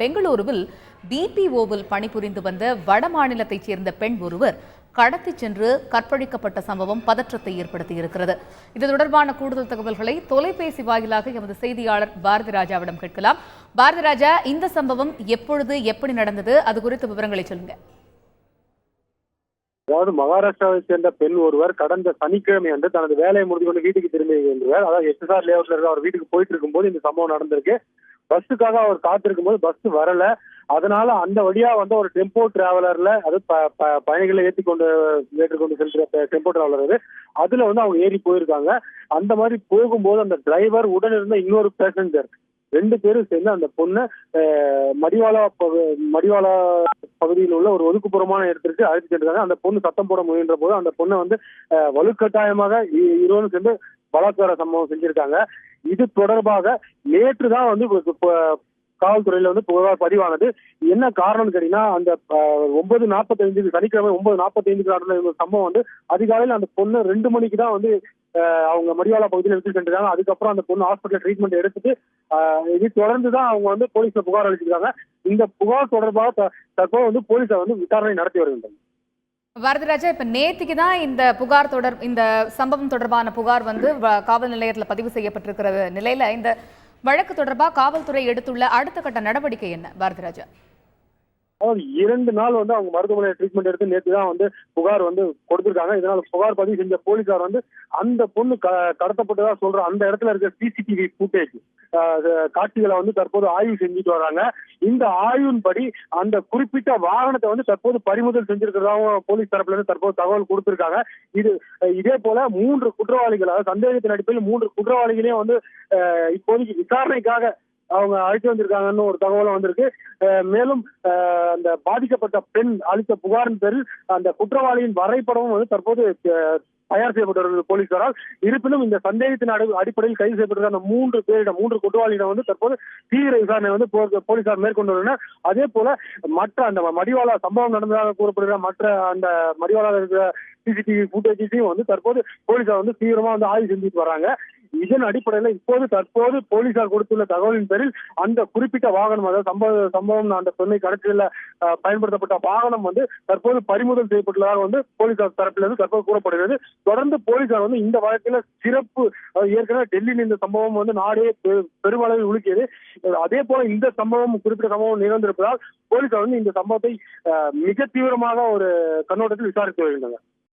பெங்களூருவில் பிபிஓவில் பணிபுரிந்து வந்த வட மாநிலத்தைச் சேர்ந்த பெண் ஒருவர் கடத்திச் சென்று கற்பழிக்கப்பட்ட சம்பவம் பதற்றத்தை ஏற்படுத்தியிருக்கிறது. இது தொடர்பான கூடுதல் தகவல்களை தொலைபேசி வாயிலாக எமது செய்தியாளர் பாரதிராஜாவிடம் கேட்கலாம். பாரதிராஜா, இந்த சம்பவம் எப்பொழுது எப்படி நடந்தது, அது குறித்த விவரங்களை சொல்லுங்க. அதாவது மகாராஷ்டிராவை சேர்ந்த பெண் ஒருவர் கடந்த சனிக்கிழமை அன்று தனது வேலையை முடிந்து கொண்டு வீட்டுக்கு திரும்பியிருந்தார். அதாவது எஸ்எஸ்ஆர் லேஅவுட்ல இருக்க அவர் வீட்டுக்கு போயிட்டு இருக்கும்போது இந்த சம்பவம் நடந்திருக்கு. பஸ்ஸுக்காக அவர் காத்திருக்கும் போது பஸ் வரல. அதனால அந்த வழியா ஒரு டெம்போ டிராவலர்ல, அது பயணிகளை ஏற்றிக்கொண்டு செல்ற டெம்போ டிராவலர், அதுல அவங்க ஏறி போயிருக்காங்க. அந்த மாதிரி போகும்போது அந்த டிரைவர் உடன் இருந்த இன்னொரு பேசஞ்சர் ரெண்டு பேரும் சேர்ந்து அந்த பொண்ணை மடிவாளா பகுதியில் உள்ள ஒரு ஒதுக்குப்புறமான இடத்திற்கு அழைத்து சென்றாங்க. அந்த பொண்ணு சத்தம் போட முயன்ற போது அந்த பொண்ணை வலுக்கட்டாயமாக இருவரும் சேர்ந்து பலாத்கார சம்பவம் செஞ்சிருக்காங்க. இது தொடர்பாக நேற்று தான் காவல்துறையில புகார் பதிவானது. என்ன காரணம்னு கேட்டீங்கன்னா, அந்த 9:45 சனிக்கிழமை 9:45 நடந்த சம்பவம் அதிகாலையில் அந்த பொண்ணு 2 மணிக்கு தான் அவங்க மடிவாளா பகுதியில் எடுத்து சென்றாங்க. அதுக்கப்புறம் அந்த பொண்ணு ஹாஸ்பிட்டல் ட்ரீட்மெண்ட் எடுத்துட்டு இது தொடர்ந்துதான் அவங்க போலீஸ்ல புகார் அளிச்சிருக்காங்க. இந்த புகார் தொடர்பாக தற்போது போலீசார் விசாரணை நடத்தி வருகின்றனர். பாரதிராஜா, இப்ப நேற்றுக்கு தான் இந்த சம்பவம் தொடர்பான புகார் காவல் நிலையத்தில் பதிவு செய்யப்பட்டிருக்கிற நிலையில இந்த வழக்கு தொடர்பாக காவல்துறை எடுத்துள்ள அடுத்த கட்ட நடவடிக்கை என்ன பாரதிராஜா? 2 நாள் அவங்க மருத்துவமனையில் ட்ரீட்மெண்ட் எடுத்து நேற்று தான் புகார் கொடுத்திருக்காங்க. இதனால புகார் பதிவு செஞ்ச போலீசார் அந்த பொண்ணு கடத்தப்பட்டதா சொல்ற அந்த இடத்துல இருக்க சிசிடிவி ஃபுட்டேஜ் காட்சிகளை தற்போது ஆய்வு செஞ்சுட்டு வராங்க. இந்த ஆய்வின்படி அந்த குறிப்பிட்ட வாகனத்தை தற்போது பறிமுதல் செஞ்சிருக்கிறதாவும் போலீஸ் தரப்புல இருந்து தற்போது தகவல் கொடுத்திருக்காங்க. இதே போல 3 குற்றவாளிகள், அதாவது சந்தேகத்தின் அடிப்படையில் 3 குற்றவாளிகளையும் இப்போதைக்கு விசாரணைக்காக அவங்க அழைத்து வந்திருக்காங்கன்னு ஒரு தகவலும் வந்திருக்கு. மேலும் அந்த பாதிக்கப்பட்ட பெண் அளித்த புகாரின் பேரில் அந்த குற்றவாளியின் வரைபடமும் தற்போது தயார் செய்யப்பட்டு வருகிறது போலீசாரால். இருப்பினும் இந்த சந்தேகத்தின் அடிப்படையில் கைது செய்யப்பட்டிருக்க அந்த 3 குற்றவாளியிடம் தற்போது தீவிர விசாரணை போலீசார் மேற்கொண்டு வருகின்றனர். அதே போல மற்ற அந்த மடிவாளா சம்பவம் நடந்ததாக கூறப்படுகிற மற்ற அந்த மடிவாளா இருக்கிற சிசிடிவி ஃபுட்டேஜையும் தற்போது போலீசார் தீவிரமா ஆய்வு செஞ்சுட்டு வராங்க. இதன் அடிப்படையில் தற்போது போலீசார் கொடுத்துள்ள தகவலின் பேரில் அந்த குறிப்பிட்ட வாகனம், அதாவது சம்பவம் அந்த பெண்ணை கடத்தல பயன்படுத்தப்பட்ட வாகனம் தற்போது பறிமுதல் செய்யப்பட்டுள்ளதாக போலீசார் தரப்பிலிருந்து தற்போது கூறப்படுகிறது. தொடர்ந்து போலீசார் இந்த வழக்கில் சிறப்பு, ஏற்கனவே டெல்லியில் இந்த சம்பவம் நாடே பெருமளவில் உலுக்கியது. அதே போல இந்த குறிப்பிட்ட சம்பவம் நிகழ்ந்திருப்பதால் போலீசார் இந்த சம்பவத்தை மிக தீவிரமாக ஒரு கண்ணோட்டத்தில் விசாரித்து வருகின்றனர்.